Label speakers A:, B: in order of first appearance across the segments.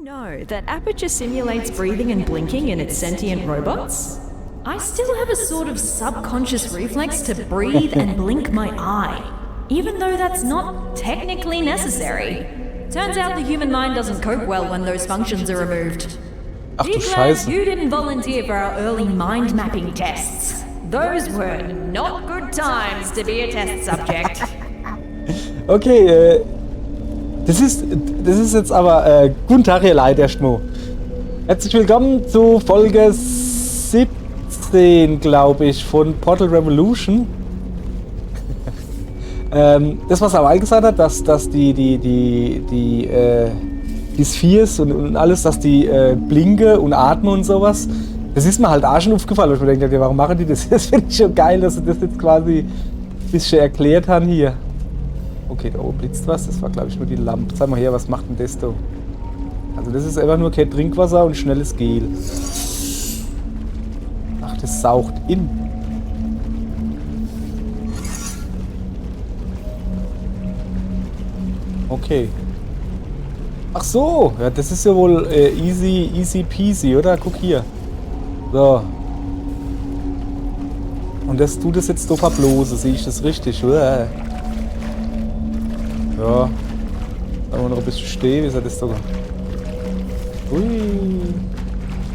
A: know that Aperture simulates breathing and blinking in its sentient robots? I still have a sort of subconscious reflex to breathe and blink my eye, even though that's not technically necessary. Turns out the human mind doesn't cope well when those functions are removed.
B: Ach du
A: Be glad
B: Scheiße.
A: you didn't volunteer for our early mind mapping tests. Those were not good times to be a test subject.
B: Okay, das ist jetzt aber, guten Tag, ihr Leid, erstmal. Herzlich willkommen zu Folge 17, glaube ich, von Portal Revolution. Das, was er gesagt hat, dass die Spheres und alles, dass die blinke und atmen und sowas, das ist mir halt auch schon aufgefallen. Und ich mir denke, warum machen die das? Das finde ich schon geil, dass sie das jetzt quasi ein bisschen erklärt haben hier. Okay, da oben blitzt was. Das war, glaube ich, nur die Lampe. Sag mal her, was macht denn das da? Also das ist einfach nur kein Trinkwasser und schnelles Gel. Ach, das saugt in. Okay. Ach so, ja, das ist ja wohl easy peasy, oder? Guck hier. So. Und das tut es jetzt so verblose, sehe ich das richtig, oder? Ja. Da wir noch ein bisschen stehen, wie ist das sogar? Ui.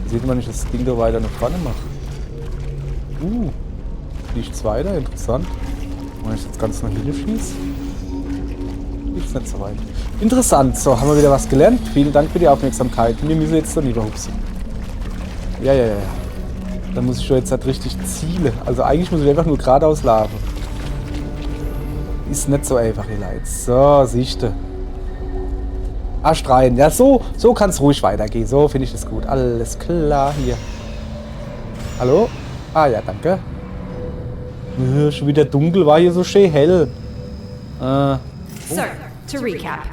B: Sieht man nicht, dass das Ding da weiter nach vorne macht. Fliegt's weiter, interessant. Wenn ich jetzt ganz nach hinten schieße. Fliegt's nicht so weit. Interessant, so, haben wir wieder was gelernt. Vielen Dank für die Aufmerksamkeit. Wir müssen jetzt da niederhupsen. Ja. Dann muss ich schon jetzt halt richtig zielen. Also eigentlich muss ich einfach nur geradeaus laufen. Ist nicht so einfach, ihr Leid. So, siehste. Arsch rein. Ja, so kann es ruhig weitergehen. So finde ich das gut. Alles klar hier. Hallo? Ah ja, danke. Schon wieder dunkel, war hier so schön hell.
A: So, to recap.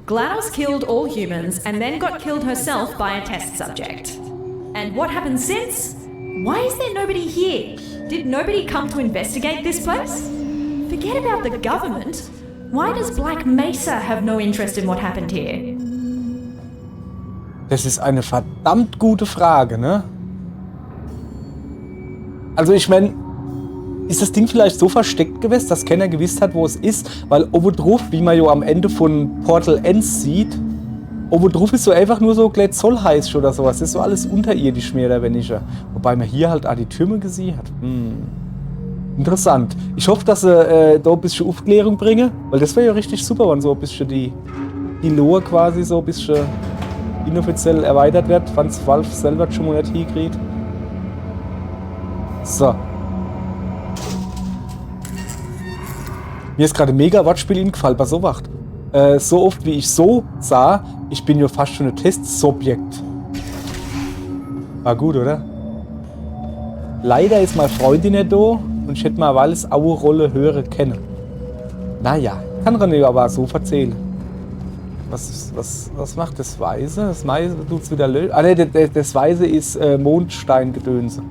A: GLaDOS killed all humans and then got killed herself by a test subject. And what happened since? Why is there nobody here? Did nobody come to investigate this place? Forget about the government. Why does Black Mesa have no interest in what happened here?
B: Das ist eine verdammt gute Frage, ne? Also ich meine, ist das Ding vielleicht so versteckt gewesen, dass keiner gewusst hat, wo es ist? Weil oben drauf, wie man ja am Ende von Portal Ends sieht, oben drauf ist so einfach nur so gleich Zollheiß oder sowas. Das ist so alles unterirdisch mehr oder weniger. Wobei man hier halt auch die Türme gesehen hat. Interessant. Ich hoffe, dass sie da ein bisschen Aufklärung bringen, weil das wäre ja richtig super, wenn so ein bisschen die Lore quasi so ein bisschen inoffiziell erweitert wird, wenn es Valve selber schon mal nicht hinkriegt. So. Mir ist gerade ein mega Wortspiel eingefallen, bei so wacht. So oft wie ich so sah, ich bin ja fast schon ein Testsubjekt. War gut, oder? Leider ist meine Freundin nicht da und ich hätte mal alles eine Rolle höher kennen. Naja, kann René aber so erzählen. Was macht das Weiße? Das Weiße tut's wieder lösen. Ah ne, das Weiße ist Mondsteingedönse.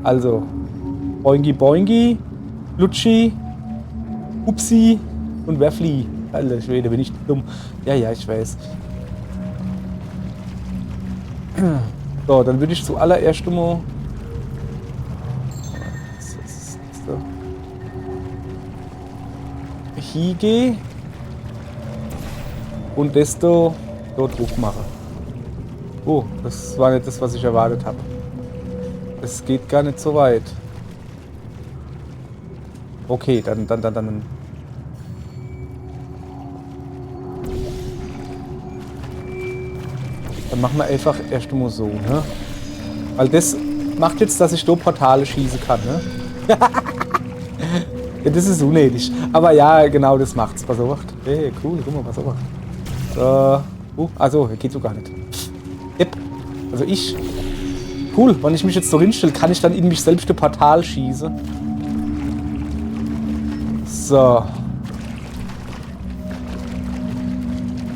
B: Also, Boingi Boingi, Lutschi, Upsi und Werfli. Alter Schwede, bin ich dumm. Ja, ich weiß. So, dann würde ich zuallererst mal... Hier gehen und das da dort drauf machen. Oh, das war nicht das, was ich erwartet habe. Es geht gar nicht so weit. Okay, dann. Dann machen wir einfach erst mal so, ne? Weil das macht jetzt, dass ich da Portale schießen kann, ne? Ja, das ist unnötig. Aber ja, genau, das macht's. Pass auf. Hey, cool, guck mal, pass auf. Also, geht so gar nicht. Yep. Also ich. Cool, wenn ich mich jetzt so hinstelle, kann ich dann in mich selbst ein Portal schießen. So.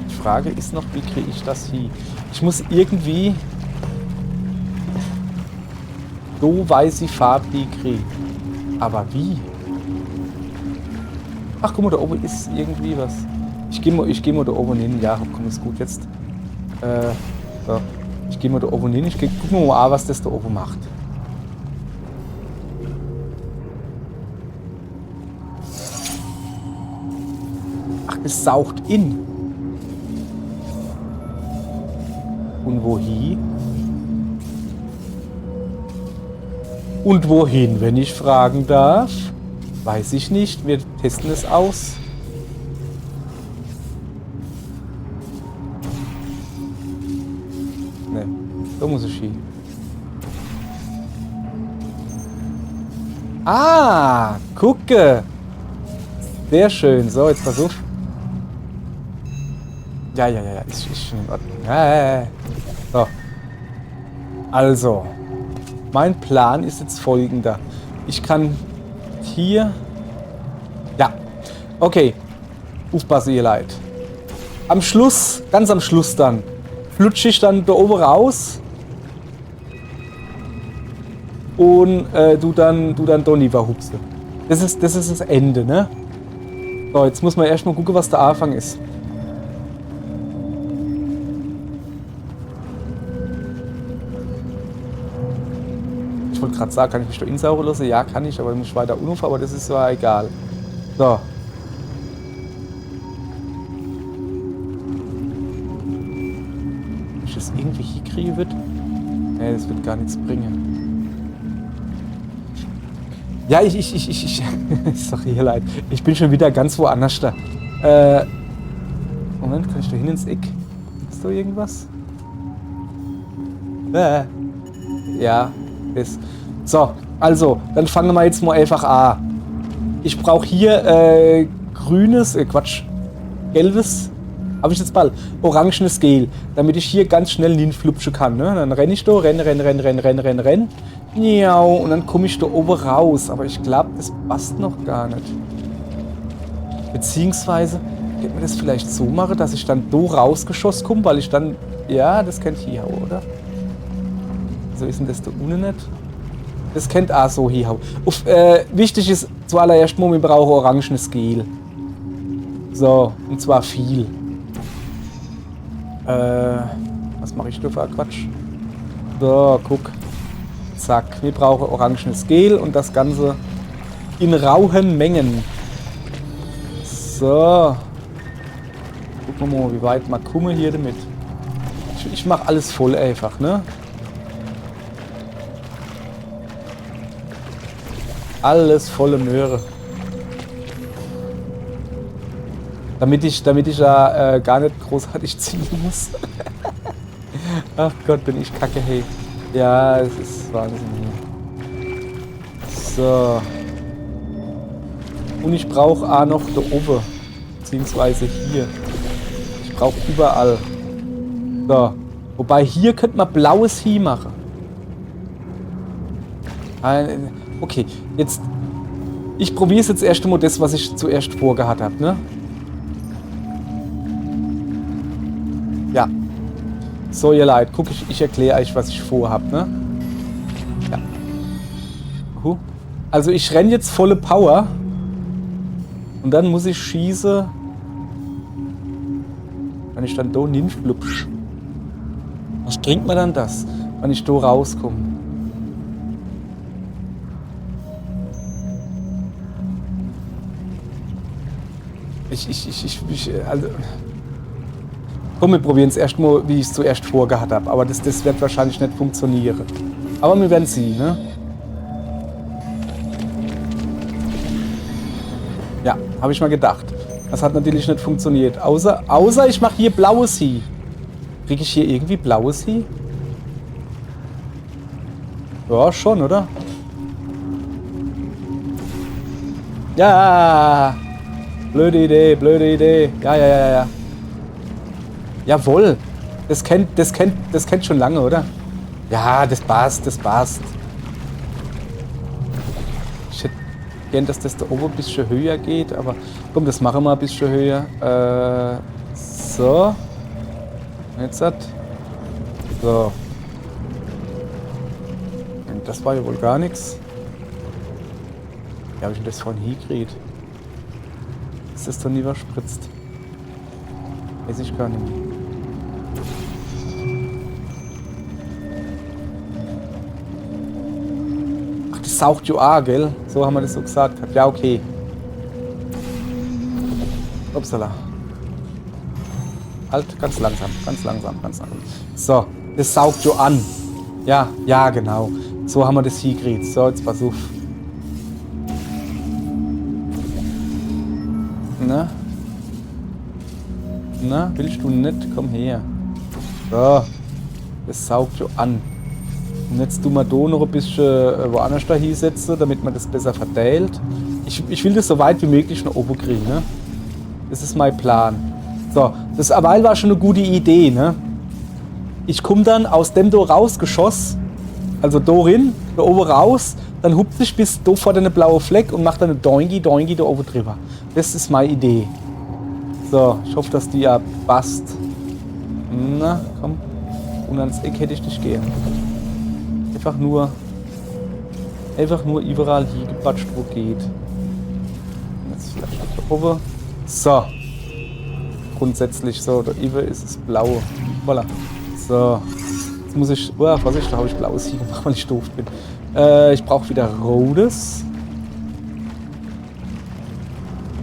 B: Die Frage ist noch, wie kriege ich das hier? Ich muss irgendwie so weiße Farbe kriegen. Aber wie? Ach, guck mal, da oben ist irgendwie was. Ich geh mal da oben hin. Ja, komm, ist gut jetzt. So. Ich gehe mal da oben hin. Gucken wir mal an, was das da oben macht. Ach, es saugt in. Und wohin? Und wohin, wenn ich fragen darf? Weiß ich nicht. Wir testen es aus. Ne, da muss ich hin. Ah, gucke. Sehr schön. So, jetzt pass auf. Ja. Ist schon in Ordnung. Ja. So. Also. Mein Plan ist jetzt folgender. Ich kann hier... Ja. Okay. Aufpassen, ihr Leid. Am Schluss, ganz am Schluss dann, flutsche ich dann da oben raus. Und du dann Donny verhupse. Das ist das Ende, ne? So, jetzt muss man erstmal gucken, was der Anfang ist. Ich wollte gerade sagen, kann ich mich da insaugen lassen? Ja, kann ich, aber ich muss weiter unten, aber das ist ja egal. So. Wenn ich das irgendwie hinkriegen wird? Nee, das wird gar nichts bringen. Ja, sorry, hier leid. Ich bin schon wieder ganz woanders da. Moment, kann ich da hin ins Eck? Ist da irgendwas? Ja, ist. So, also, dann fangen wir jetzt mal einfach an. Ich brauche hier grünes, gelbes, habe ich jetzt bald, orangenes Gel, damit ich hier ganz schnell hinflupschen kann. Ne? Dann renne ich da, renn. Miau, und dann komme ich da oben raus. Aber ich glaube, das passt noch gar nicht. Beziehungsweise, könnte man das vielleicht so machen, dass ich dann da rausgeschossen komme, weil ich dann... Ja, das kennt hier, oder? So ist denn das da unten nicht? Das kennt auch so hier. Wichtig ist zuallererst mal, wir brauchen orangenes Gel. So, und zwar viel. Was mache ich da für Quatsch? So, guck. Zack, wir brauchen orangenes Gel und das Ganze in rauen Mengen. So. Gucken wir mal, wie weit wir kommen hier damit. Ich mache alles voll einfach, ne? Alles volle Möhre. Damit ich ja gar nicht großartig ziehen muss. Ach Gott, bin ich kacke, hey. Ja, es ist Wahnsinn hier. So. Und ich brauche auch noch da oben. Beziehungsweise hier. Ich brauche überall. So. Wobei hier könnte man blaues Vieh machen. Okay, jetzt. Ich probiere es jetzt erst einmal das, was ich zuerst vorgehabt habe, ne? Ja. So, ihr Leid, guck, ich erkläre euch, was ich vorhab, ne? Ja. Also ich renne jetzt volle Power. Und dann muss ich schießen. Wenn ich dann da hinflupsch. Was trinkt man dann das, wenn ich da rauskomme? Also... Komm, wir probieren es erstmal, wie ich es zuerst vorgehabt habe. Aber das wird wahrscheinlich nicht funktionieren. Aber wir werden sehen, ne? Ja, habe ich mal gedacht. Das hat natürlich nicht funktioniert. Außer ich mache hier blaues Vieh. Kriege ich hier irgendwie blaues Vieh? Ja, schon, oder? Ja! Blöde Idee. Ja. Jawohl. Das kennt schon lange, oder? Ja, das passt. Ich hätte gern, dass das da oben ein bisschen höher geht, aber komm, das machen wir ein bisschen höher. So. Jetzt hat. So. Und das war ja wohl gar nichts. Wie habe ich denn das vorhin hingekriegt? Ist das doch nie was spritzt? Weiß ich gar nicht mehr. Das saugt jo an, gell? So haben wir das so gesagt. Ja, okay. Upsala. Halt, ganz langsam, ganz langsam, ganz langsam. So, das saugt jo an. Ja, ja, genau. So haben wir das hier gekriegt. So, jetzt pass auf. Na? Na, willst du nicht? Komm her. So. Das saugt jo an. Und jetzt tun wir da noch ein bisschen woanders da hinsetzen, damit man das besser verteilt. Ich will das so weit wie möglich nach oben kriegen, ne? Das ist mein Plan. So, das Aweil war schon eine gute Idee, ne? Ich komme dann aus dem da rausgeschossen, also da rein, da oben raus, dann hupt sich bis da vor den blauen Fleck und macht dann eine Doingi da oben drüber. Das ist meine Idee. So, ich hoffe, dass die ja passt. Na, komm. Und ans Eck hätte ich nicht gehen. Einfach nur überall hier gepatscht, wo geht. Jetzt vielleicht da oben. So. Grundsätzlich so, da Iwe ist es blau. Voilà. So. Jetzt muss ich. Oh, Vorsicht, da habe ich blaues hier gemacht, weil ich doof bin. Ich brauche wieder rotes.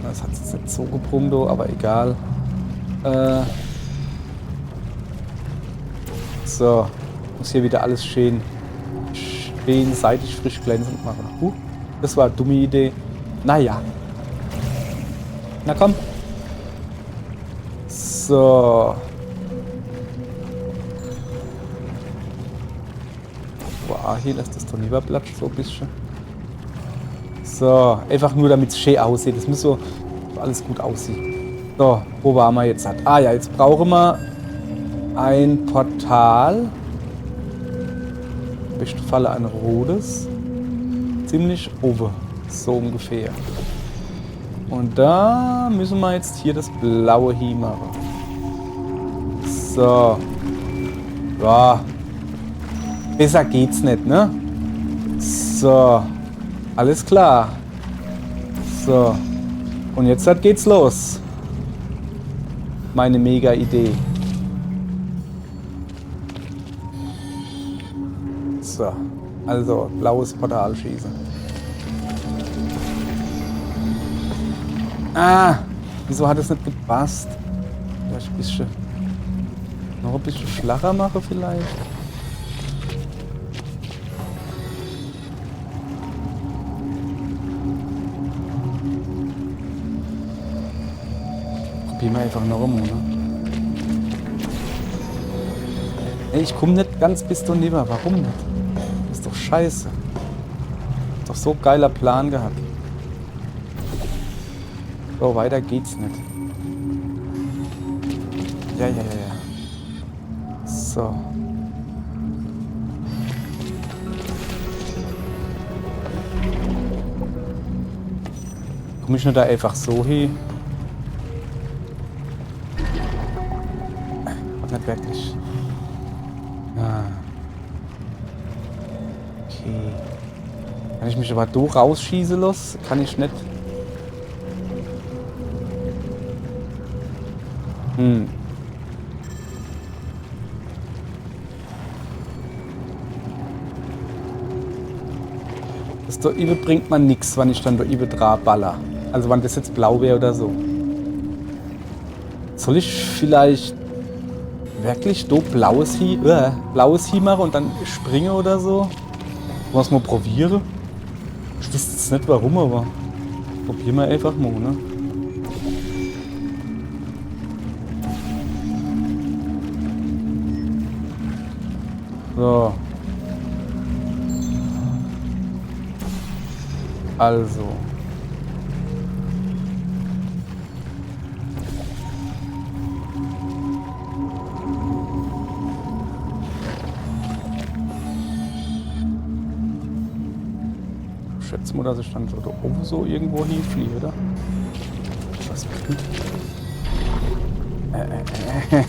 B: Das hat jetzt nicht so gebrummt, aber egal. So. Muss hier wieder alles schön seitig frisch glänzend machen. Das war eine dumme Idee. Naja. Na komm. So. Wow, hier lässt das doch lieber Blatt so ein bisschen. So, einfach nur damit es schön aussieht. Das muss so alles gut aussehen. So, wo waren wir jetzt? Ah ja, jetzt brauchen wir ein Portal. Im besten Falle ein rotes. Ziemlich oben. So ungefähr. Und da müssen wir jetzt hier das blaue hier machen. So. Ja. Besser geht's nicht, ne? So. Alles klar. So. Und jetzt geht's los. Meine mega Idee. So. Also, blaues Portal schießen. Ah! Wieso hat es nicht gepasst? Vielleicht ein bisschen. Noch ein bisschen flacher mache vielleicht. Probieren wir einfach noch rum, ne? Ey, ich komme nicht ganz bis da neben. Warum nicht? Das ist doch scheiße. Ist doch so geiler Plan gehabt. So, weiter geht's nicht. Ja. So. Komm ich nur da einfach so hin? Nicht wirklich. Ah. Okay. Kann ich mich aber da rausschießen lassen? Kann ich nicht. Das da Ibe bringt man nichts, wenn ich dann da Ibe dran baller. Also wenn das jetzt blau wäre oder so. Soll ich vielleicht wirklich da blaues Hi machen und dann springe oder so? Was mal probiere? Ich weiß jetzt nicht warum, aber probieren wir einfach mal, ne? So. Also. Ich schätze mal, dass ich dann so da oben so irgendwo hinfliege, oder? Was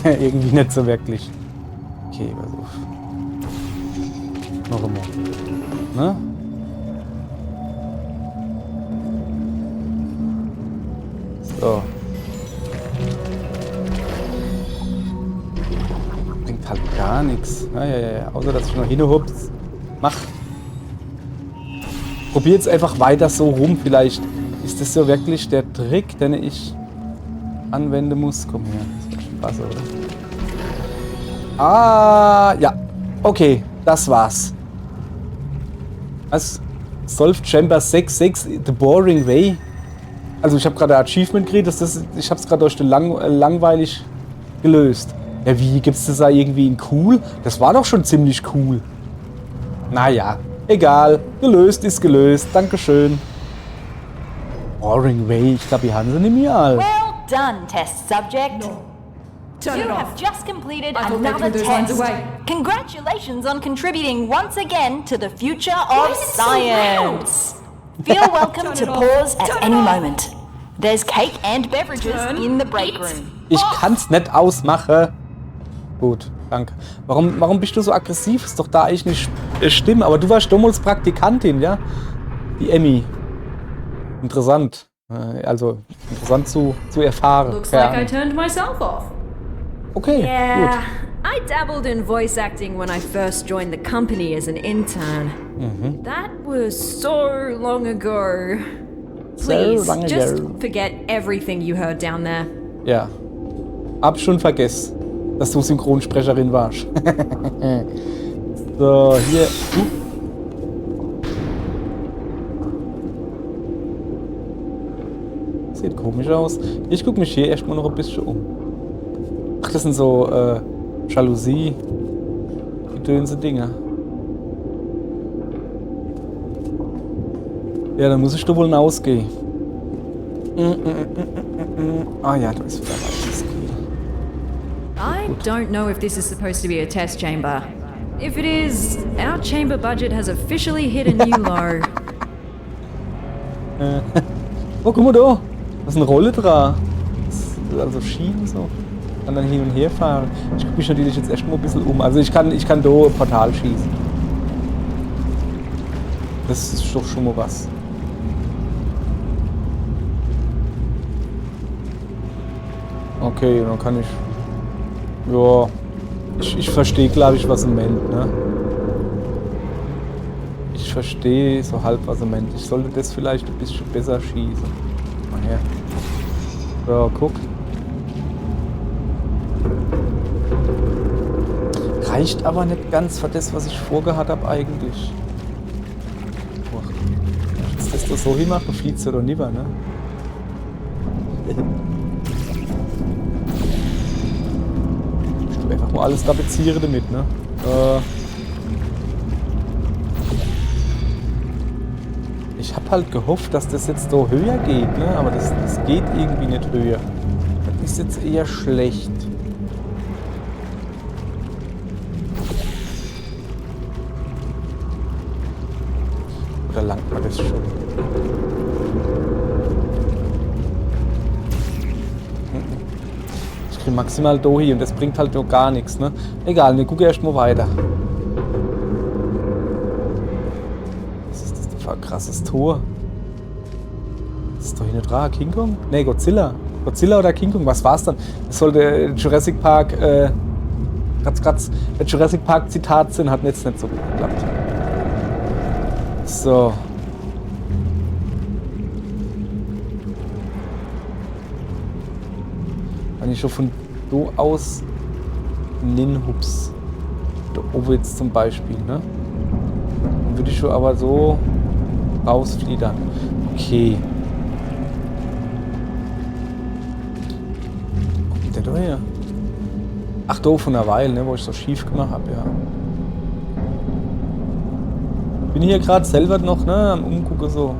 B: irgendwie nicht so wirklich. Okay, pass auf. Noch einmal. Ne? So. Bringt halt gar nichts. Ja. Außer, dass ich noch hinhups. Mach. probiere jetzt einfach weiter so rum. Vielleicht ist das so wirklich der Trick, den ich anwenden muss. Komm her, das wird schon passen, oder? Ah, ja. Okay, das war's. Was? Solve Chamber 6-6, The Boring Way. Also ich habe gerade ein Achievement gekriegt, ich habe es gerade durch den langweilig gelöst. Ja, wie gibt's das da irgendwie in cool? Das war doch schon ziemlich cool. Naja, egal. Gelöst ist gelöst. Dankeschön. Boring Way, ich glaube, die haben sie nicht mehr all.
C: Well done, test subject.
A: No. Turn
C: You
A: it
C: have
A: off.
C: just completed
A: I thought they
C: another
A: threw those lines
C: test.
A: away.
C: Congratulations on contributing once again to the future
A: Why
C: of
A: is it so loud?
C: science. Feel welcome
A: Turn
C: to
A: it off.
C: pause
A: Turn
C: at
A: it
C: any
A: off.
C: moment. There's cake and beverages
A: Turn
C: in the break
A: it
C: room.
B: Ich kann's nicht ausmachen. Gut, danke. Warum bist du so aggressiv? Ist doch da eigentlich nicht Stimme. Aber du warst damals Praktikantin, ja? Die Emmy. Interessant. Also, interessant zu erfahren.
A: Looks
B: Keine
A: like I
B: Ahnung.
A: turned myself off.
B: Okay,
D: Yeah,
B: gut.
D: I dabbled in voice acting when I first joined the company as an intern. That was so long ago.
A: Please,
B: lange
A: just
B: ago.
A: forget everything you heard down there.
B: Ja. Hab schon vergessen, dass du Synchronsprecherin warst. So, hier. Sieht komisch aus. Ich gucke mich hier erstmal noch ein bisschen um. Ach, das sind so Jalousie. Gedönse Dinger. Ja, dann muss ich da wohl hinausgehen. Ah ja, da ist wieder weißes.
A: I don't know if this is supposed to be a test chamber. If it is, our chamber budget has officially hit a new low.
B: Oh, guck mal da. Da ist eine Rolle dran. Das ist also Schienen so. Kann dann hin und her fahren. Ich gucke mich natürlich jetzt erstmal ein bisschen um. Also ich kann da ein Portal schießen. Das ist doch schon mal was. Okay, dann kann ich... Ja... Ich verstehe, glaube ich, was er meint, ne? Ich verstehe so halb, was er meint. Ich sollte das vielleicht ein bisschen besser schießen. Mal her. So, guck. Reicht aber nicht ganz für das, was ich vorgehabt habe eigentlich. Boah. Wenn ich das so hinmache, dann fliegt es ja doch nie mehr, ne? Einfach mal alles tapeziere damit, ne? Ich hab halt gehofft, dass das jetzt so höher geht, ne? Aber das geht irgendwie nicht höher. Das ist jetzt eher schlecht. Oder langt man das schon? Ich krieg maximal da hier und das bringt halt doch gar nichts, ne? Egal, wir gucken erst mal weiter. Was ist das denn für ein krasses Tor? Das ist doch hier nicht dran, King Kong? Ne, Godzilla. Godzilla oder King Kong, was war's dann? Das sollte Jurassic Park, Jurassic Park Zitat sind, hat jetzt nicht so gut geklappt. So. Wenn ich schon von da aus Ninhups, da oben jetzt zum Beispiel, ne? Dann würde ich schon aber so rausfliedern. Okay. Wo kommt der da her? Ach, da von der Weile, ne? Wo ich so schief gemacht habe, ja. Bin hier gerade selber noch, ne? Am Umgucken so.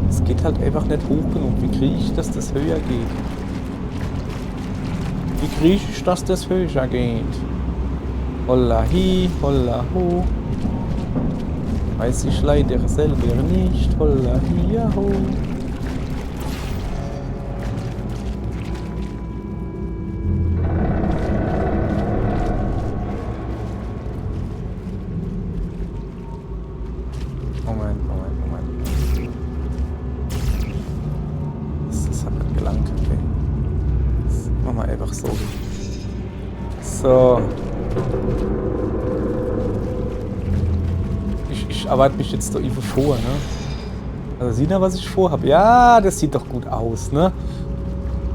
B: Es geht halt einfach nicht hoch genug. Wie kriege ich, dass das höher geht? Wie kriege ich, dass das höher geht? Holla hi, holla ho. Weiß ich leider selber nicht. Holla hi, ja ho. Moment. Das hat nicht gelangt, okay. einfach so. So. Ich arbeite mich jetzt da eben vor, ne? Also sieht er, was ich vorhabe? Ja, das sieht doch gut aus, ne?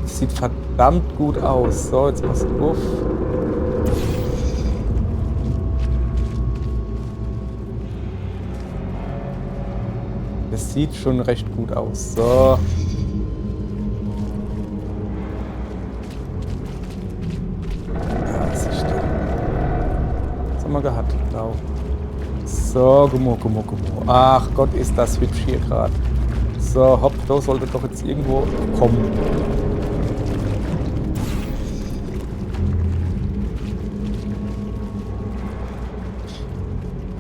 B: Das sieht verdammt gut aus. So, jetzt passt auf. Das sieht schon recht gut aus. So. Ja, was ist denn? Was haben wir gehabt? Blau. So, Gummo. Ach Gott, ist das hübsch hier gerade. So, hopp, da sollte doch jetzt irgendwo kommen.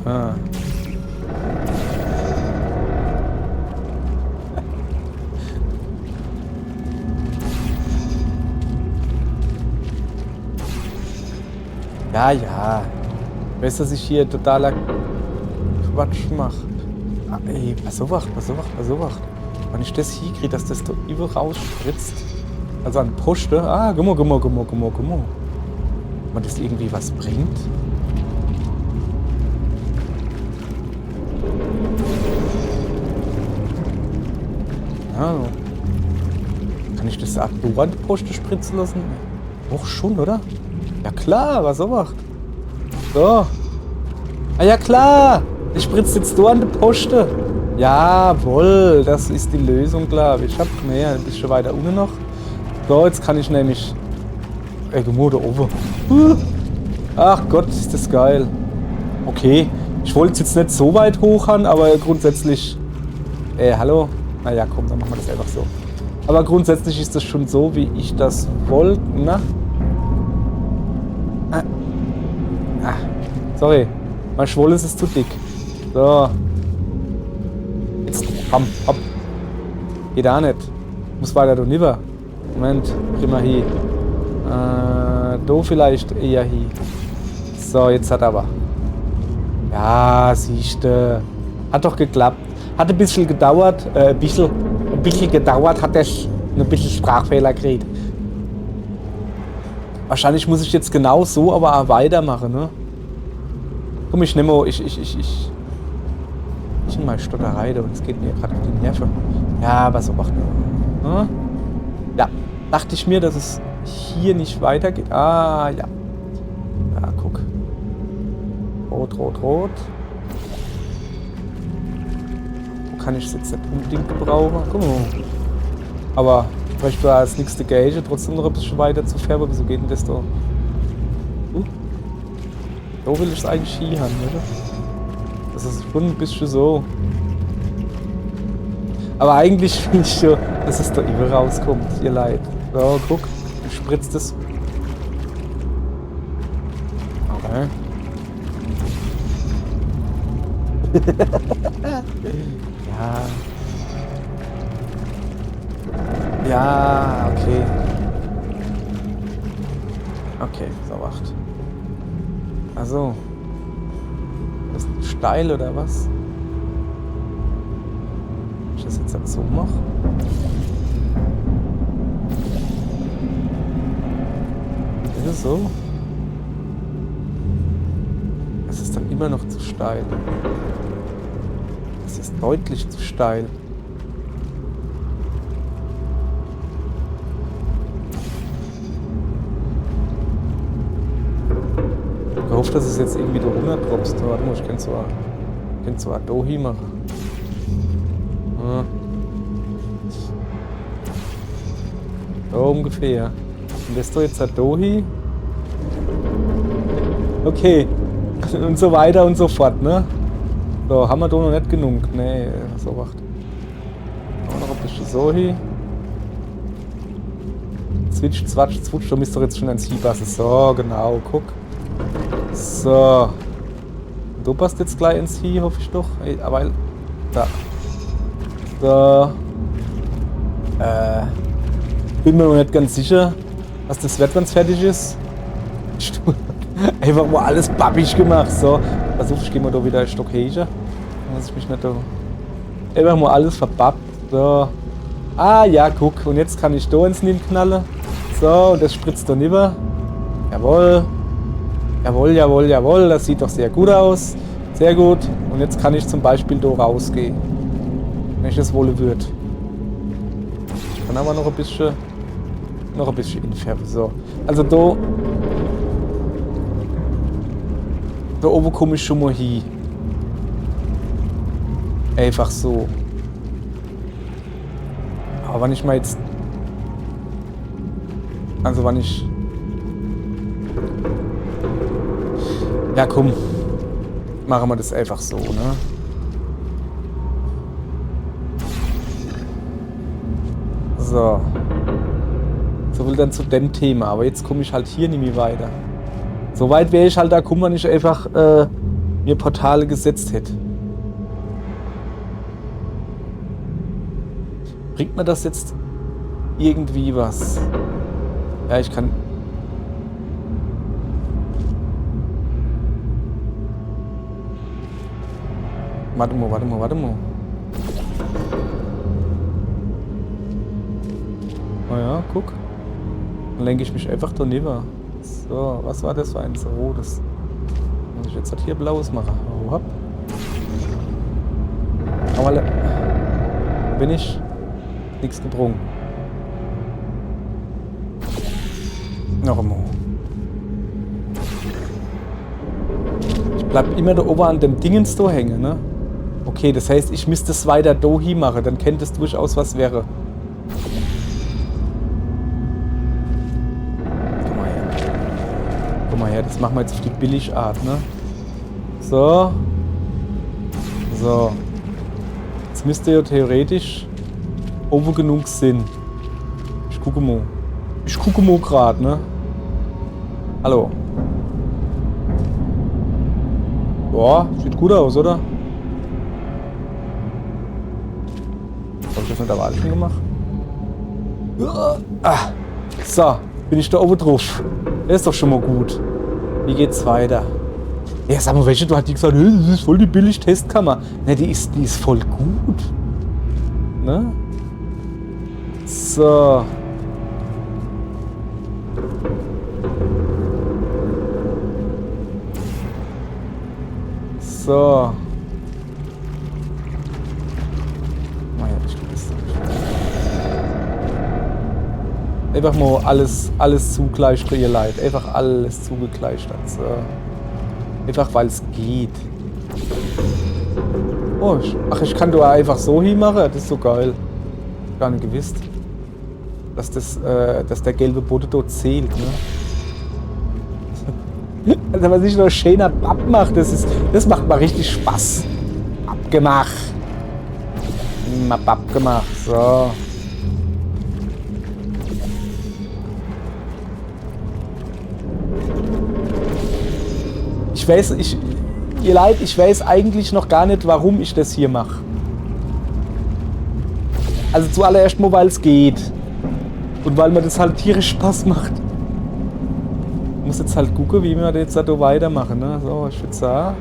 B: Ah. Ja. Weißt du, dass ich hier totaler Quatsch mache? Ah, ey, pass auf. Wenn ich das hier kriege, dass das da über rausspritzt. Also an Poste. Ah, Gummo. Wenn das irgendwie was bringt. Ja. Kann ich das auch an die Poste spritzen lassen? Doch schon, oder? Ja klar, was so macht. So. Ah ja klar. Ich spritze jetzt da an die Poste. Jawohl, das ist die Lösung, glaube ich. Ich hab mehr, ein bisschen weiter unten noch. So, jetzt kann ich nämlich... Ey, Gummo, da oben. Ach Gott, ist das geil. Okay, ich wollte es jetzt nicht so weit hoch haben, aber grundsätzlich... hallo? Naja, komm, dann machen wir das einfach so. Aber grundsätzlich ist das schon so, wie ich das wollte. Na? Sorry, mein Schwoll ist zu dick. So. Jetzt, hopp. Geht auch nicht. Muss weiter da rüber. Moment, geh mal hier. Da vielleicht eher hier. So, jetzt hat aber. Ja, siehste. Hat doch geklappt. Hat ein bisschen gedauert. Ein bisschen gedauert hat es. Ein bisschen Sprachfehler gekriegt. Wahrscheinlich muss ich jetzt genau so, aber auch weitermachen, ne? Komm, ich nehme ich mal Stotterei, und es geht mir gerade auf die Nerven. Ja, was auch immer. Hm? Ja, dachte ich mir, dass es hier nicht weitergeht. Ah, ja. Ja, guck. Rot. Wo kann ich es jetzt nicht unbedingt gebrauchen? Guck mal. Aber vielleicht war das nächste Gage trotzdem noch ein bisschen weiter zu färben. Wieso geht denn das da? So will ich es eigentlich hier haben, oder? Das ist schon ein bisschen so. Aber eigentlich will ich schon, dass es da immer rauskommt. Ihr Leid. So, guck. Ich spritze das. Okay. Ja, okay. Okay, so wacht. Also. Das ist steil oder was? Wenn ich das jetzt halt so mache. Ist es so? Es ist dann immer noch zu steil. Es ist deutlich zu steil. Ich hoffe, dass es jetzt irgendwie da runterdropst. Warte mal, ich kann so ein Dohi machen. Ja. So ungefähr. Und das ist doch jetzt ein Dohi. Okay. Und so weiter und so fort, ne? So, haben wir da noch nicht genug. Nee, so wacht. Auch noch ein bisschen so hier. Zwitsch, zwatsch, zwutsch, du bist doch jetzt schon ein Ziehbasse. So, genau, guck. So. Du passt jetzt gleich ins Vieh, hoffe ich doch. Aber da. So. Bin mir noch nicht ganz sicher, was das wird, wenn es fertig ist. Einfach mal alles pappig gemacht. So. Versuch, ich gehe mal da wieder ein Stock höher. Muss ich mich nicht da. Einfach mal alles verbappt. So. Ah ja, guck. Und jetzt kann ich da ins Nehmen knallen. So, und das spritzt dann rüber. Jawohl. Jawohl, jawohl, jawohl. Das sieht doch sehr gut aus. Sehr gut. Und jetzt kann ich zum Beispiel da rausgehen. Wenn ich das wollen würde. Ich kann aber noch ein bisschen entfernen. So. Also da oben komme ich schon mal hin. Einfach so. Aber wenn ich mal jetzt... Also wenn ich... Ja komm. Machen wir das einfach so, ne? So. So viel dann zu dem Thema. Aber jetzt komme ich halt hier nicht mehr weiter. So weit wäre ich halt da, wenn ich einfach mir Portale gesetzt hätte. Bringt mir das jetzt irgendwie was? Ja, ich kann... Warte mal. Oh ja, guck. Dann lenke ich mich einfach daneben. So, was war das für eins? Rotes. Muss ich jetzt halt hier blaues machen? Oh, hopp. Aber bin ich nichts gebrungen. Noch einmal. Ich bleib immer da oben an dem Dingens da hängen, ne? Okay, das heißt, ich müsste es weiter da hin machen, dann könnte es durchaus was wäre. Guck mal her, das machen wir jetzt auf die Billigart, ne? So. So. Jetzt müsste ja theoretisch oben genug Sinn. Ich gucke mal gerade, ne? Hallo. Boah, sieht gut aus, oder? Habe ich das mit der Wahl schon gemacht? Ah, so, bin ich da oben drauf. Der ist doch schon mal gut. Wie geht's weiter? Ja, sag mal, welche, du hast die gesagt, das ist voll die billig Testkammer. Ne, die ist voll gut. Ne? So. So. Einfach mal alles zugleistert, ihr Leid. Einfach alles zugekleistert. So. Einfach weil es geht. Oh, ich kann da einfach so hinmachen. Das ist so geil. Gar nicht gewusst. Dass der gelbe Boden dort zählt, ne? Also was ich noch schöner abmacht, das macht mal richtig Spaß. Abgemacht. Abgemacht. So. Ihr Leid, ich weiß eigentlich noch gar nicht, warum ich das hier mache. Also zuallererst mal, weil es geht. Und weil mir das halt tierisch Spaß macht. Ich muss jetzt halt gucken, wie wir das jetzt da weitermachen, ne? So, ich würde sagen.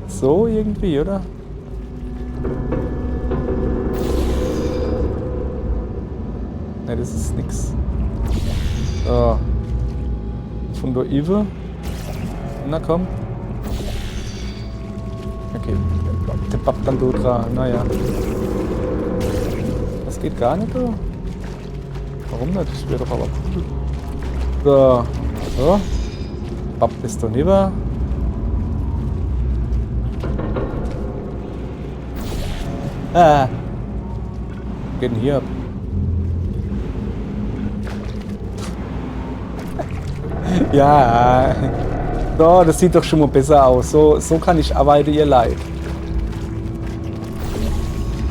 B: So irgendwie, oder? Ne, das ist nix. So. Von der Ive. Na komm. Okay. Der pappt dann dort dran. Naja. Das geht gar nicht, oder? Warum nicht? Das wäre doch aber cool. So. So. Pappt ist da neben. Ah. Geht denn hier ab? Ja. So, das sieht doch schon mal besser aus. So kann ich arbeiten, ihr Leid.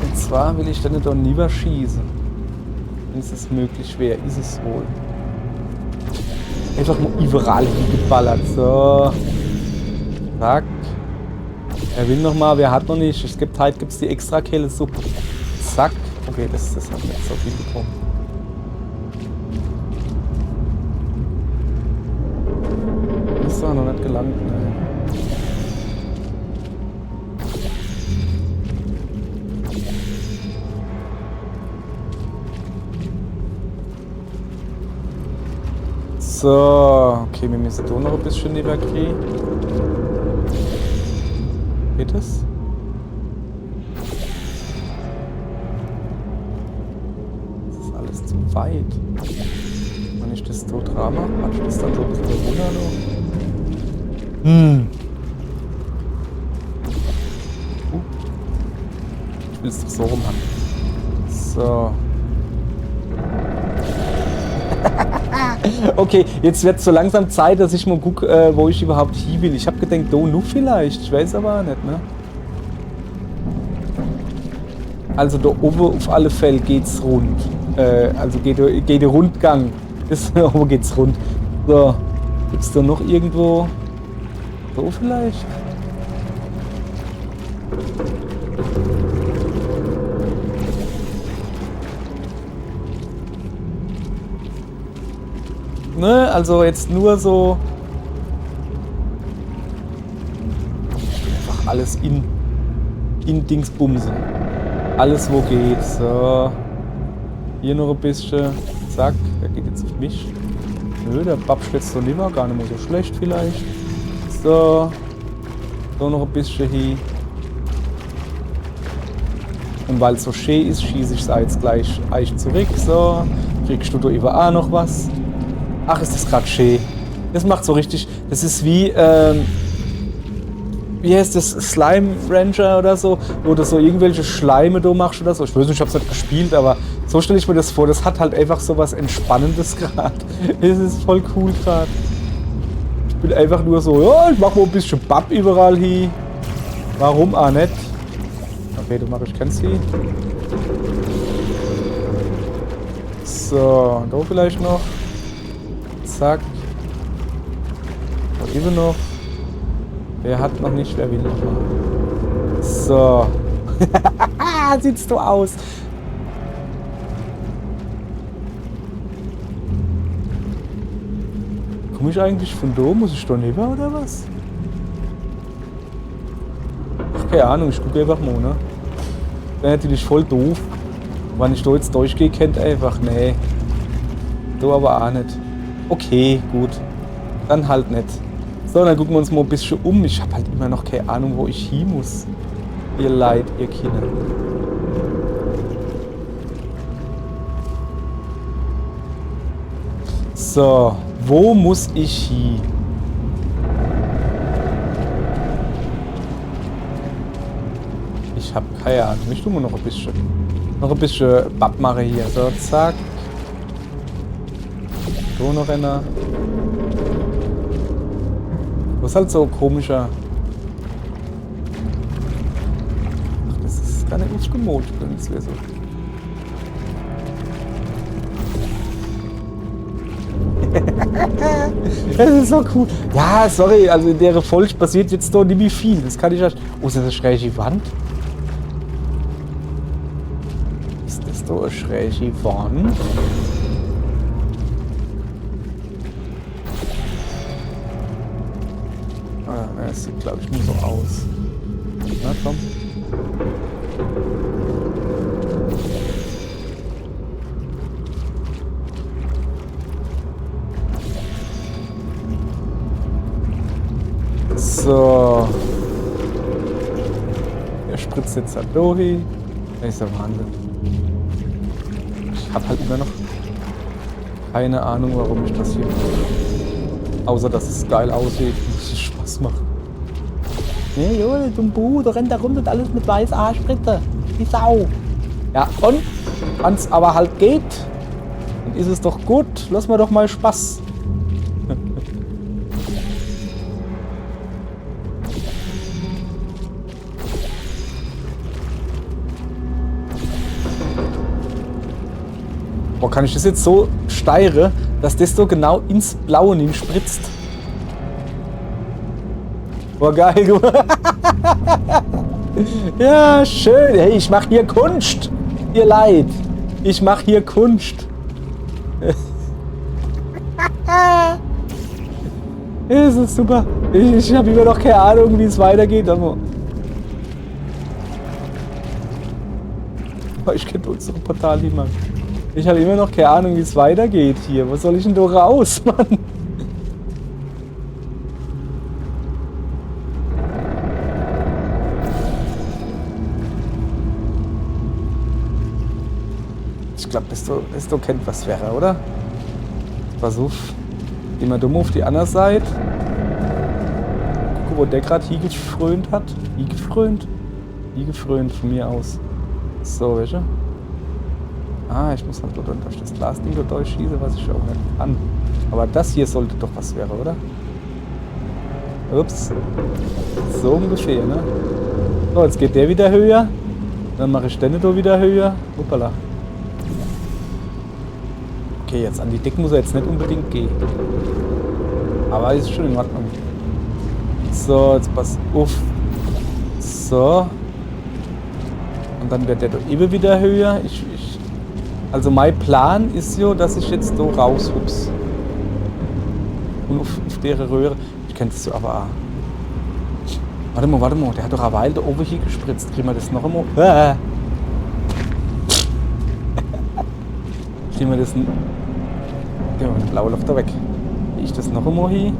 B: Und zwar will ich dann nicht lieber schießen. Wenn es möglich wäre, ist es wohl. Einfach mal überall hingeballert. So. Zack. Er will noch mal, wer hat noch nicht. Es gibt halt die extra Kehlesuppe. Zack. Okay, das hat nicht so viel bekommen. Ist doch noch nicht gelangt, ne? So, okay, wir müssen hier noch ein bisschen lieber kriegen. Geht das? Das ist alles zu weit. Wenn ich das so Drama, mache ich das dann so ein bisschen runter noch. Ich will es doch so rum haben. So. Okay, jetzt wird es so langsam Zeit, dass ich mal gucke, wo ich überhaupt hin will. Ich habe gedacht, da nur vielleicht. Ich weiß aber auch nicht, ne? Also da oben auf alle Fälle geht's rund. Also geht der Rundgang. Da oben geht's rund. So. Gibt's da noch irgendwo... So vielleicht? Ne, also jetzt nur so... Einfach alles in Dingsbumsen. Alles wo geht. So. Hier noch ein bisschen. Zack, der geht jetzt auf mich. Nö, der babscht jetzt so lieber, gar nicht mehr so schlecht vielleicht. So. So noch ein bisschen hier. Und weil es so schön ist, schieße ich es jetzt gleich zurück. So. Kriegst du da über auch noch was? Ach, ist das gerade schön. Das macht so richtig. Das ist wie heißt das? Slime Ranger oder so, wo du so irgendwelche Schleime da machst oder so. Ich weiß nicht, ich hab's nicht gespielt, aber so stelle ich mir das vor. Das hat halt einfach so was Entspannendes gerade. Das ist voll cool gerade. Ich bin einfach nur so, ja, ich mach mal ein bisschen Bab überall hier. Warum auch nicht? Okay, du machst, ich kenn's hier. So, da vielleicht noch. Zack. Da eben noch. Wer hat noch nicht, wer will noch mal. So. Sieht's so aus. Komme ich eigentlich von da? Muss ich da rüber oder was? Ach, keine Ahnung, ich gucke einfach mal, ne? Wäre natürlich voll doof. Wenn ich da jetzt durchgehe, kennt einfach, nee. Da aber auch nicht. Okay, gut. Dann halt nicht. So, dann gucken wir uns mal ein bisschen um. Ich habe halt immer noch keine Ahnung, wo ich hin muss. Ihr Leid, ihr Kinder. So, wo muss ich hin? Ich habe keine Ahnung. Ich tue mir noch ein bisschen Bab mache hier. So, zack. So noch einer. Das ist halt so komischer. Ach, das ist gar nicht gemalt, wenn es wäre so. Das ist so cool. Ja, sorry, also in der Folge passiert jetzt doch nicht mehr viel. Das kann ich ja. Oh, ist das eine schräge Wand? Ist das doch eine schräge Wand? Das sieht, glaube ich, nicht so aus. Na komm. So. Er spritzt jetzt halt durch. Das ist der Wahnsinn. Ich habe halt immer noch keine Ahnung, warum ich das hier mache. Außer, dass es geil aussieht und dass es Spaß macht. Nee, jo, du Buh, da rennt da rum und alles mit weiß A-Spritze. Die Sau. Ja, und? Wenn's aber halt geht, dann ist es doch gut. Lass mal doch mal Spaß. Boah, kann ich das jetzt so steire, dass das so genau ins Blaue hin spritzt? Boah, geil. Ja, schön. Hey, ich mach hier Kunst. Ihr Leid. Ich mach hier Kunst. Das ist super. Ich habe immer noch keine Ahnung, wie es weitergeht, aber... Ich könnte unsere Portal hin machen. Ich habe immer noch keine Ahnung, wie es weitergeht hier. Was soll ich denn da raus, Mann? Ich glaube, das du kennt, was wäre, oder? Pass auf. Geh mal dumm auf die andere Seite. Guck, wo der gerade hier gefrönt hat. Hier gefrönt? Hier gefrönt von mir aus. So, welche? Ah, ich muss halt durch das Glasding durchschießen, was ich auch nicht kann. Aber das hier sollte doch was wäre, oder? Ups. So ungefähr, ne? So, jetzt geht der wieder höher. Dann mache ich den da wieder höher. Hoppala. Okay, jetzt an die Decke muss er jetzt nicht unbedingt gehen. Aber ist schon in Ordnung. So, jetzt pass auf. So. Und dann wird der da eben wieder höher. Also mein Plan ist ja, dass ich jetzt da raushups. Und auf der Röhre. Ich kenne das so, aber auch. Warte mal. Der hat doch eine Weile da oben hier gespritzt. Kriegen wir das noch einmal? Kriegen wir das... Ja, der blaue läuft da weg. Kriege ich das noch einmal hier?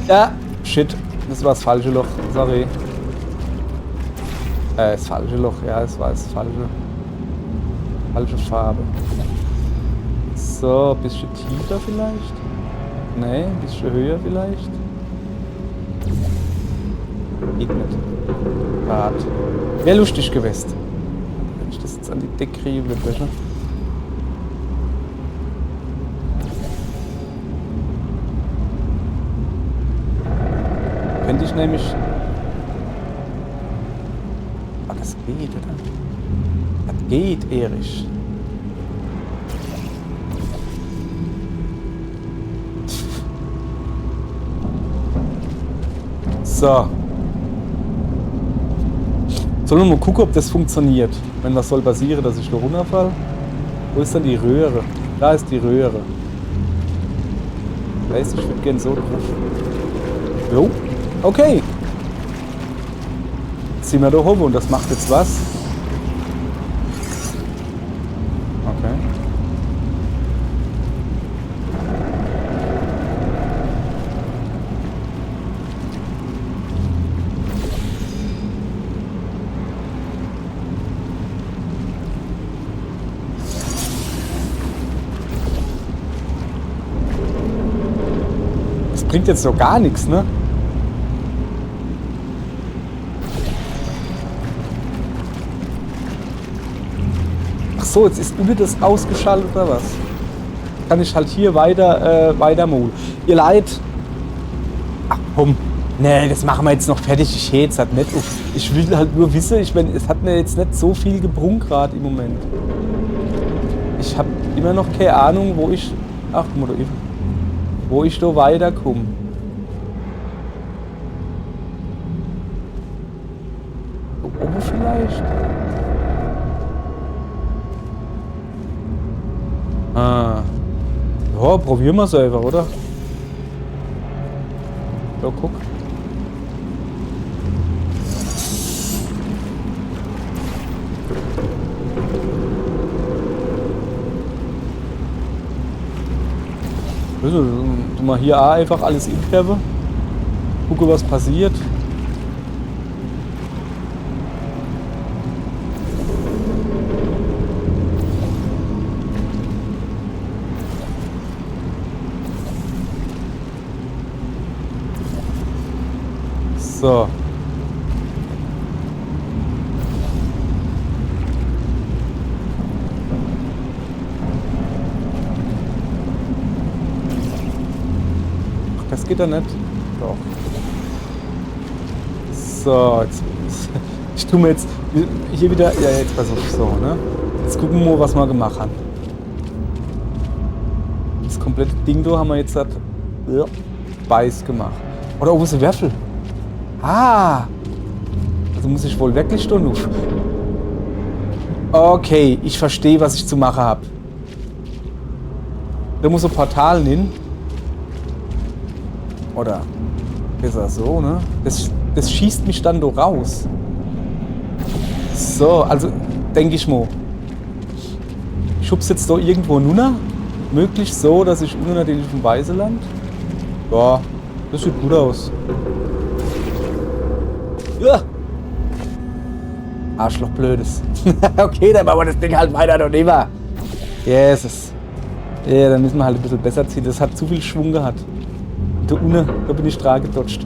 B: Ja, shit. Das war das falsche Loch. Sorry. Das falsche Loch. Ja, es war das falsche. Falsche Farbe. So, ein bisschen tiefer vielleicht? Nee, ein bisschen höher vielleicht? Geht nicht. Bad. Wäre lustig gewesen. Wenn ich das jetzt an die Decke kriege, wird besser. Könnte ich nämlich... Ah, das geht, oder? Das geht, Erich. So. Sollen wir mal gucken, ob das funktioniert. Wenn was soll passieren, dass ich da runterfalle? Wo ist denn die Röhre? Da ist die Röhre. Weiß ich würde gerne so drauf. Jo. Okay. Jetzt ziehen wir da hoch und das macht jetzt was. Okay. Das bringt jetzt so gar nichts, ne? So, jetzt ist über das ausgeschaltet oder was? Kann ich halt hier weiter molen. Ihr Leid. Ach komm. Nee, das machen wir jetzt noch fertig. Ich hätte es halt nicht auf. Ich will halt nur wissen, es hat mir jetzt nicht so viel gebrummt gerade im Moment. Ich habe immer noch keine Ahnung, wo ich. Ach, guck mal da eben. Wo ich da weiterkomme. Da oben vielleicht? Ah. Ja, probieren wir selber, oder? Ja, guck. Also, tu mal hier auch einfach alles inkehren. Gucke, was passiert. So. Ach, das geht ja nicht. Doch. So, jetzt. Ich tue mir jetzt hier wieder. Ja, jetzt pass auf, so, ne? Jetzt gucken wir mal, was wir gemacht haben. Das komplette Ding da haben wir jetzt weiß gemacht. Oder wo ist der Würfel? Ah! Also muss ich wohl wirklich da nuff. Okay, ich verstehe, was ich zu machen habe. Da muss ein Portal hin. Oder besser so, ne? Das schießt mich dann da raus. So, also denke ich mal. Ich schub's jetzt da irgendwo runter. Möglichst so, dass ich unten natürlich im Weißen land. Ja, das sieht gut aus. Ja. Arschloch-Blödes. Okay, dann machen wir das Ding halt weiter noch immer. Jesus. Ja, dann müssen wir halt ein bisschen besser ziehen. Das hat zu viel Schwung gehabt. Da unten, da bin ich dran gedodgt.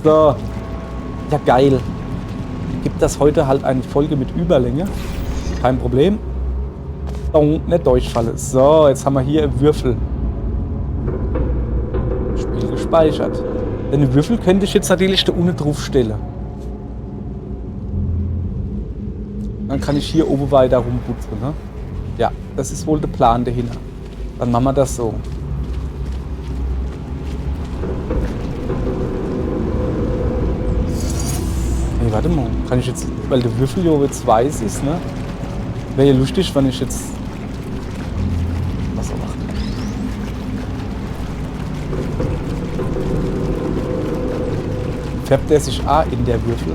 B: So. Ja, geil. Gibt das heute halt eine Folge mit Überlänge. Kein Problem. Oh, nicht durchfalle. So, jetzt haben wir hier einen Würfel. Spiel gespeichert. Den Würfel könnte ich jetzt natürlich da unten drauf stellen. Dann kann ich hier oben weiter rumputzen. Ne? Ja, das ist wohl der Plan dahinter. Dann machen wir das so. Nee, warte mal. Kann ich jetzt, weil der Würfel ja jetzt weiß ist, ne? Wäre ja lustig, wenn ich jetzt was er macht. Färbt er sich auch in der Würfel?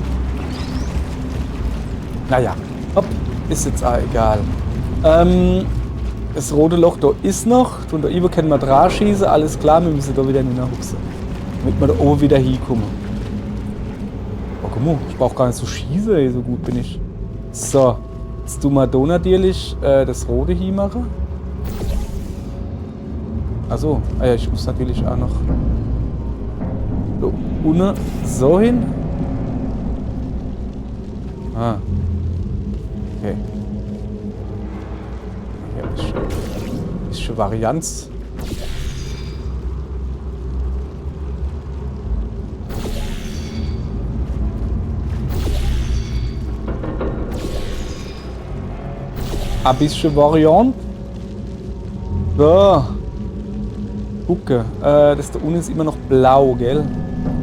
B: Naja, hopp, ist jetzt auch egal. Das rote Loch da ist noch. Von da oben können wir dran schießen. Alles klar, wir müssen da wieder hineinhupsen. Damit wir da oben wieder hinkommen. Oh, guck mal, ich brauche gar nicht so schießen, ey, so gut bin ich. So, jetzt tun wir da natürlich das rote hier machen. Achso, ah ja, ich muss natürlich auch noch da unten so hin. Ah. Okay. Ja, bisschen Varianz. Ein bisschen Variant. So. Gucke. Das da unten ist immer noch blau, gell?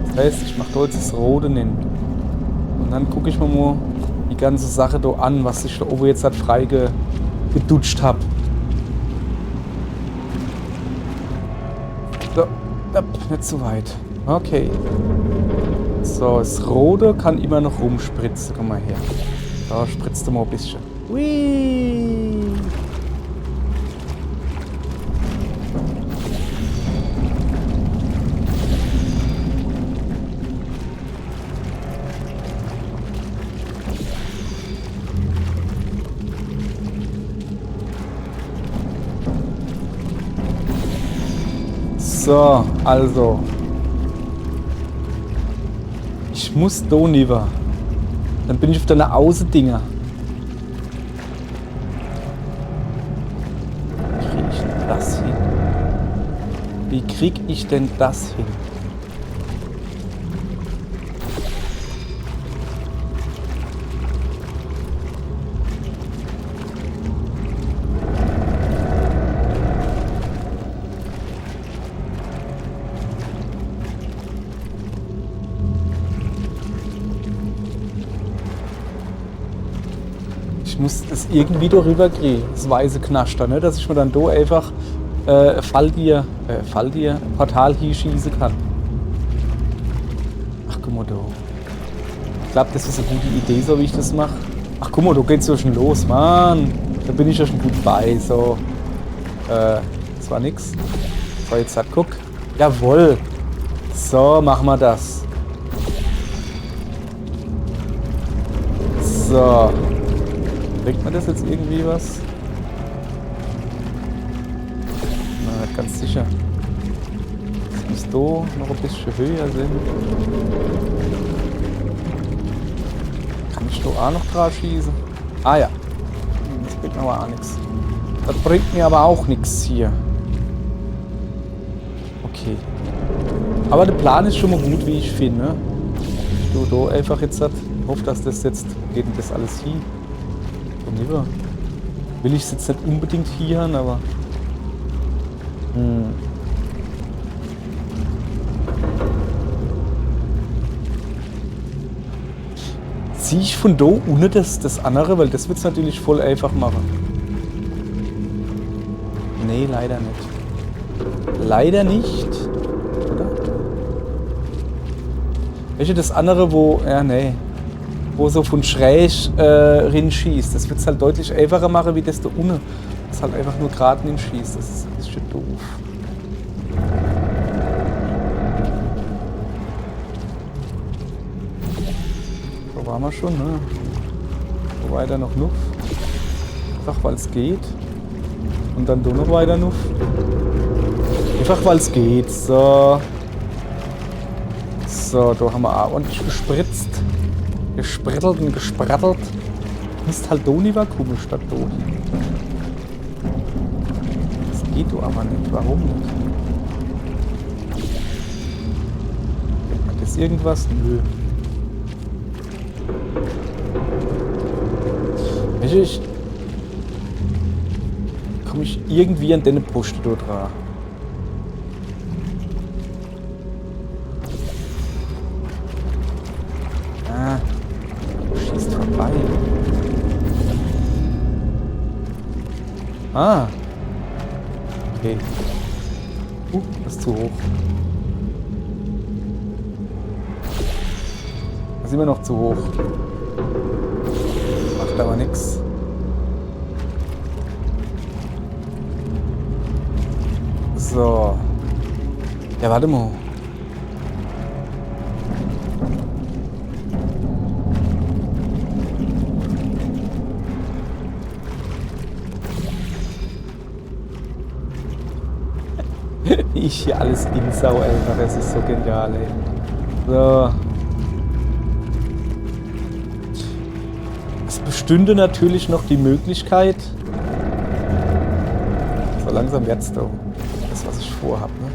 B: Das heißt, ich mache da jetzt das Rote hin. Und dann gucke ich mir mal die ganze Sache da an, was ich da oben jetzt halt frei gedutscht habe. So, nicht zu weit. Okay. So, das Rote kann immer noch rumspritzen. Komm mal her. Da spritzt du mal ein bisschen. Hui. So, also. Ich muss da lieber. Dann bin ich auf deine Außendinger. Wie krieg ich denn das hin? Ich muss das irgendwie darüber kriegen, das weiße Knaster, ne? Dass ich mir dann da einfach Portal hier schießen kann. Ach, guck mal da. Ich glaube, das ist eine gute Idee, so wie ich das mache. Ach, guck mal, da geht's ja schon los, Mann. Da bin ich ja schon gut bei. So. Das war nix. So, jetzt hat, guck. Jawohl. So, machen wir das. So. Bringt man das jetzt irgendwie was? Ganz sicher. Das muss da noch ein bisschen höher sein. Kann ich da auch noch drauf schießen? Ah ja. Das bringt mir aber auch nichts. Das bringt mir aber auch nichts hier. Okay. Aber der Plan ist schon mal gut, wie ich finde. Ne? Ich tue da einfach jetzt. Ich hoffe, dass das jetzt. Geht denn das alles hier? Und lieber. Will ich es jetzt nicht unbedingt hier haben, aber. Ziehe ich von da ohne das andere, weil das wird es natürlich voll einfach machen. Nee, leider nicht. Leider nicht. Oder? Welche das andere, wo. Ja, nee. Wo so von schräg rinschießt. Das wird es halt deutlich einfacher machen, wie das da ohne. Das halt einfach nur gerade hinschießt. Das ist ein bisschen doof. So waren wir schon, ne? weiter noch Nuff. Einfach weil es geht. Und dann da noch weiter Nuff. Einfach weil es geht. So. So, da haben wir auch ordentlich gespritzt. Gesprittelt und gesprattelt. Müsst halt da lieber kommen statt da. Das geht doch aber nicht. Warum nicht? Hat das irgendwas? Nö. Ich komme ich irgendwie an deine Brust dort dran. Ah, schießt vorbei. Ah. Okay. Das ist zu hoch. Das ist immer noch zu hoch. Macht aber nichts. So. Ja, warte mal. Ich hier alles insau, Alter. Das ist so genial, ey. So. Es bestünde natürlich noch die Möglichkeit. So langsam wird's da. Das, was ich vorhab, ne?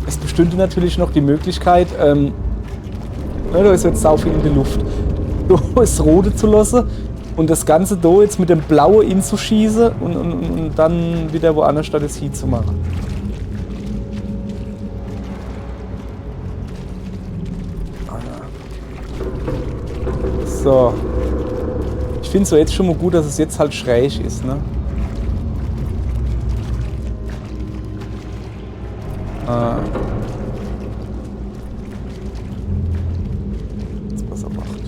B: Es bestünde natürlich noch die Möglichkeit, da ist jetzt sau viel in die Luft. Da ist rote zu lassen. Und das Ganze da jetzt mit dem Blauen inzuschießen und dann wieder woanders statt das Heat zu machen. So. Ich finde es so jetzt schon mal gut, dass es jetzt halt schräg ist, ne? Jetzt pass auf, acht.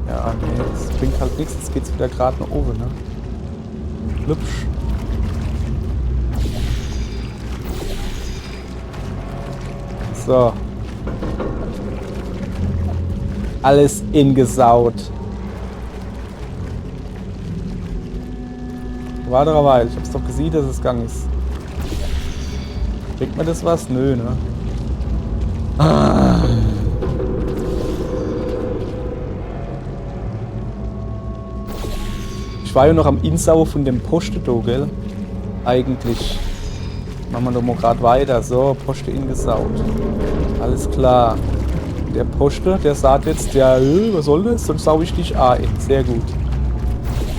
B: Ja, nee, das bringt halt nichts, jetzt geht's wieder gerade nach oben, ne? Hübsch. So. Alles ingesaut. Warte eine Weile, ich hab's doch gesehen, dass es gegangen ist. Kriegt man das was? Nö, ne? Ah. Ich war ja noch am Insau von dem Poste da, gell? Eigentlich. Machen wir doch mal gerade weiter. So, Poste ingesaut. Alles klar. Der Poste, der sagt jetzt, ja, was soll das? Dann sau ich dich ein. Sehr gut.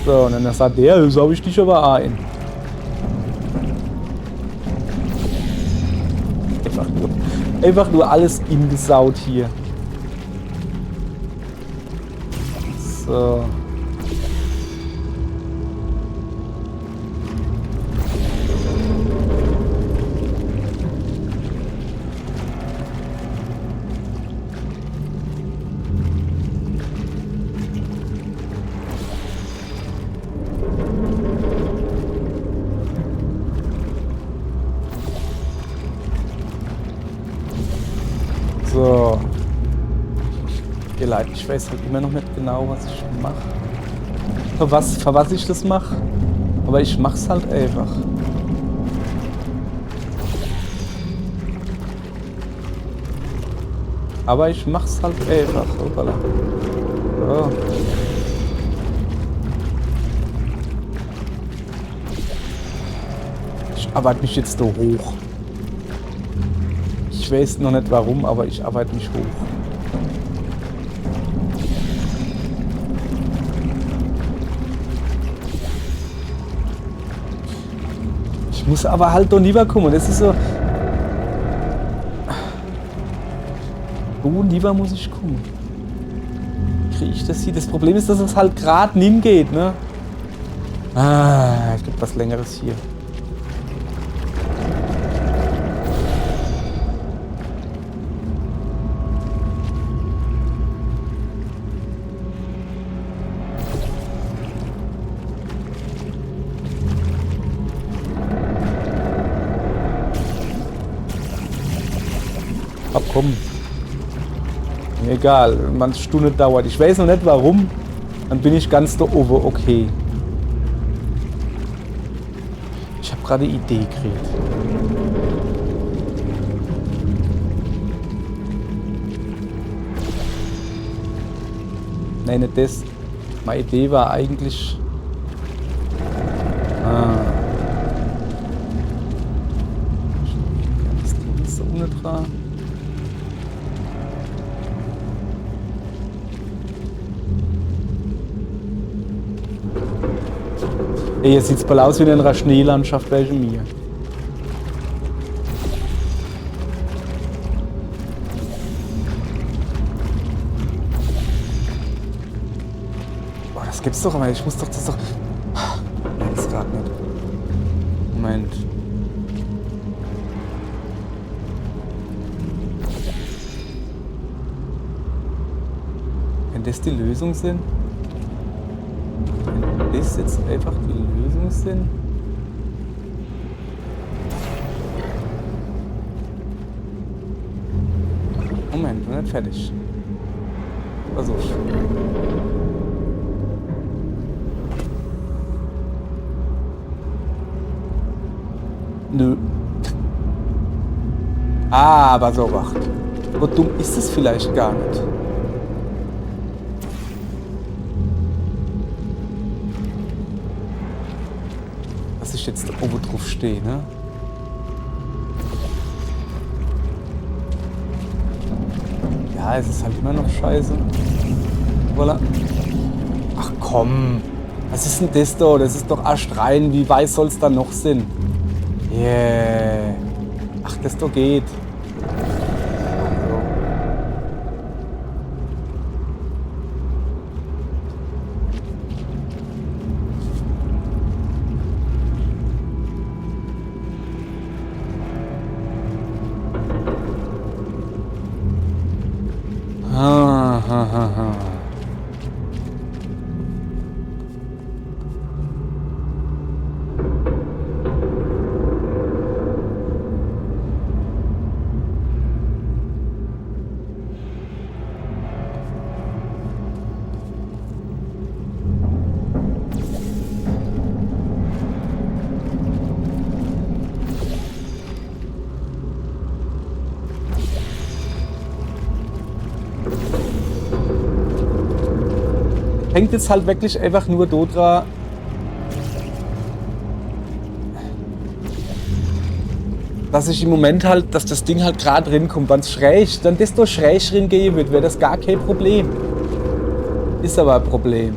B: So, und dann sagt der, sau ich dich aber ein. Einfach nur alles ingesaut hier. So. So. Ihr Leid, ich weiß halt immer noch nicht genau, was ich mache. Für was ich das mache. Aber ich mach's halt einfach. Aber ich mach's halt einfach. Hoppala. So. Ich arbeite mich jetzt da hoch. Ich weiß noch nicht warum, aber ich arbeite mich hoch. Ich muss aber halt da lieber kommen. Das ist so. Wo lieber muss ich kommen? Kriege ich das hier? Das Problem ist, dass es halt gerade nicht geht, ne? Ah, es gibt was Längeres hier. Ach komm. Mir egal, wenn man eine Stunde dauert. Ich weiß noch nicht warum. Dann bin ich ganz da oben, okay. Ich habe gerade eine Idee gekriegt. Nein, nicht das. Meine Idee war eigentlich... Das Ding ist so ohne dran. Ey, jetzt sieht's bald aus wie in einer Schneelandschaft, welche mir. Boah, das gibt's doch, aber ich muss doch das doch... Nein, das gerade nicht. Moment. Wenn das die Lösung sind? Wenn das jetzt einfach die Lösung sind? Moment, wir sind nicht fertig. Versuch. Nö. Ah, aber so wacht. So dumm ist es vielleicht gar nicht. Dass ich jetzt da oben drauf stehe, ne? Ja, es ist halt immer noch scheiße. Voilà. Ach komm. Was ist denn das da? Das ist doch astrein. Wie weiß soll es da noch sein? Yeah. Ach, das doch geht. Hängt jetzt halt wirklich einfach nur dran, dass ich im Moment halt, dass das Ding halt gerade drin kommt. Wenn es schräg, dann desto schräg drin gehen wird, wäre das gar kein Problem. Ist aber ein Problem.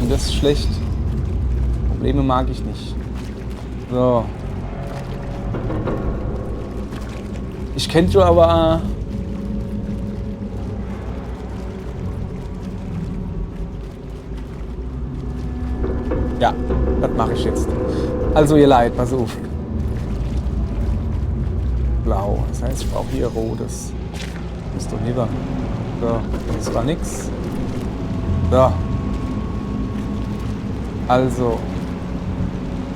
B: Und das ist schlecht. Probleme mag ich nicht. So. Ich kenne schon aber... Ja, das mache ich jetzt. Also ihr Leid, pass auf. Blau, das heißt ich brauche hier rotes. Ist doch lieber. So, das war nix. So. Also.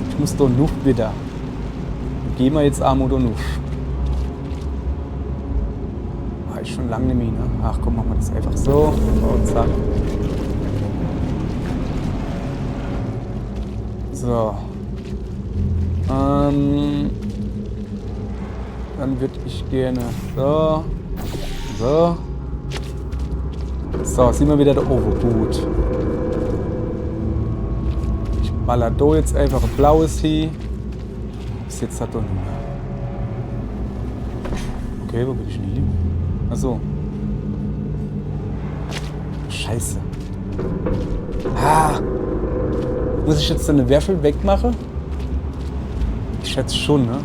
B: Ich muss doch Nuff wieder. Gehen wir jetzt Armut und Nuff. War ich schon lange nicht mehr, ne? Ach komm, machen wir das einfach so. Und zack. So. Dann würde ich gerne so. So. So, sind wir wieder da oben. Gut. Ich baller da jetzt einfach ein blaues hier. Bis jetzt hat er nicht mehr. Okay, wo bin ich denn hier? Achso. Scheiße. Ah! Muss ich jetzt eine Würfel wegmachen? Ich schätze schon, ne?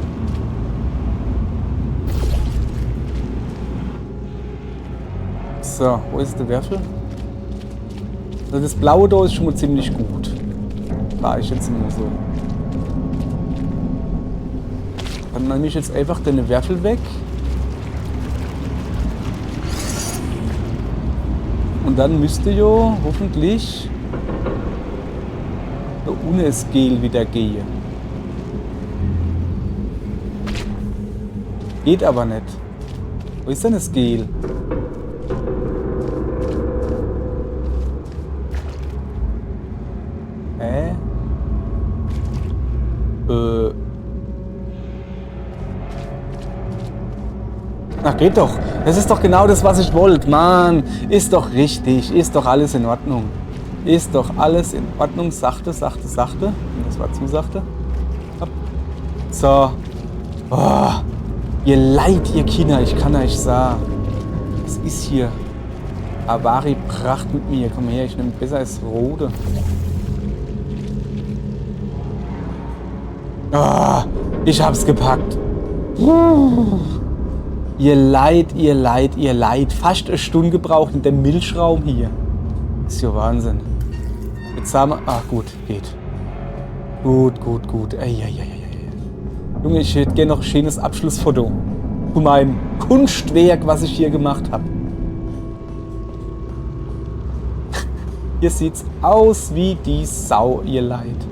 B: So, wo ist der Würfel? Also das blaue da ist schon mal ziemlich gut. War ich jetzt immer so. Dann nehme ich jetzt einfach den Würfel weg. Und dann müsste ja hoffentlich ohne das Gel wieder gehe. Geht aber nicht. Wo ist denn das Gel? Ach, geht doch. Das ist doch genau das, was ich wollte. Mann, ist doch richtig. Ist doch alles in Ordnung. Ist doch alles in Ordnung. Sachte, sachte, sachte. Und das war zu sachte. Hopp. So. Oh. Ihr Leid, ihr Kinder, ich kann euch sagen. Was ist hier? Avari Pracht mit mir. Komm her, ich nehme besser als Rode. Oh, ich hab's gepackt. Ihr Leid, ihr Leid, ihr Leid. Fast eine Stunde gebraucht in dem Milchraum hier. Ist ja Wahnsinn. Jetzt haben wir... Ach gut, geht. Gut, gut, gut. Junge, ich hätte gerne noch ein schönes Abschlussfoto. Von meinem Kunstwerk, was ich hier gemacht habe. Hier sieht's aus wie die Sau, ihr Leid.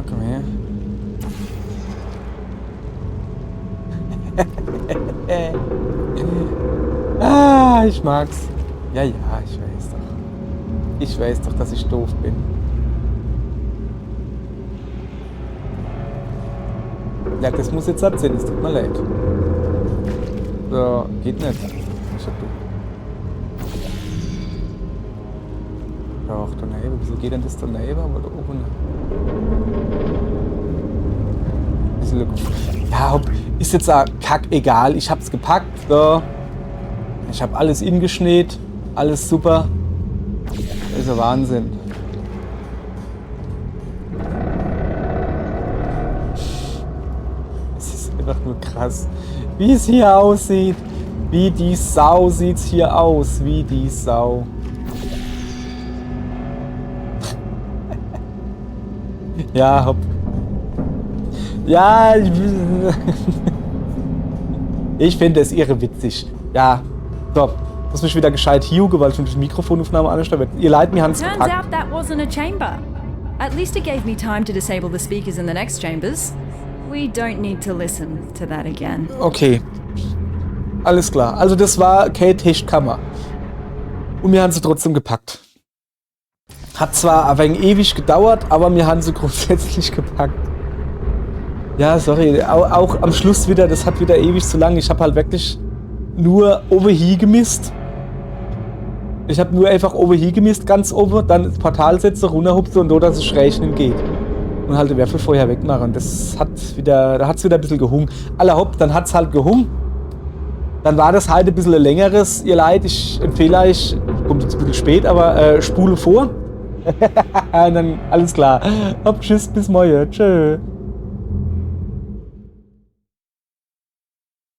B: Komm her. Ich mag's. Ja, ich weiß doch. Ich weiß doch, dass ich doof bin. Ja, das muss jetzt absehen, es tut mir leid. So, geht nicht. Ich hab du. Doch, daneben. Wieso geht denn das daneben? Aber da oben. Ja, ist jetzt kack egal. Ich hab's gepackt. So. Ich hab alles ingeschneit. Alles super. Das ist ja Wahnsinn. Es ist einfach nur krass, wie es hier aussieht. Wie die Sau sieht's hier aus. Wie die Sau. Ja, hopp. Ja, ich finde es irre witzig. Ja, so. Muss mich wieder gescheit hiuge, weil ich schon die Mikrofonaufnahme anstelle. Ihr Leid, mir Hans
A: Turns
B: gepackt.
A: out that wasn't a chamber. At least it gave me time to disable the speakers in the next chambers. We don't need to listen to that again.
B: Okay. Alles klar. Also das war Kate Hechtkammer. Und mir haben sie trotzdem gepackt. Hat zwar ein wenig ewig gedauert, aber mir haben sie grundsätzlich gepackt. Ja, sorry. Auch am Schluss wieder, das hat wieder ewig zu lang. Ich habe halt wirklich nur oben hier gemisst. Ich habe nur einfach oben hier gemisst, ganz oben, dann das Portal setze, runterhupse und so, dass es schräg geht. Und halt den Werfelfeuer wegmachen. Das hat wieder, da hat es wieder ein bisschen gehungen. Allerhopp, dann hat es halt gehungen. Dann war das halt ein bisschen längeres. Ihr Leid, ich empfehle euch, kommt jetzt ein bisschen spät, aber spule vor. Dann alles klar. Hopp, tschüss, bis morgen. Tschö.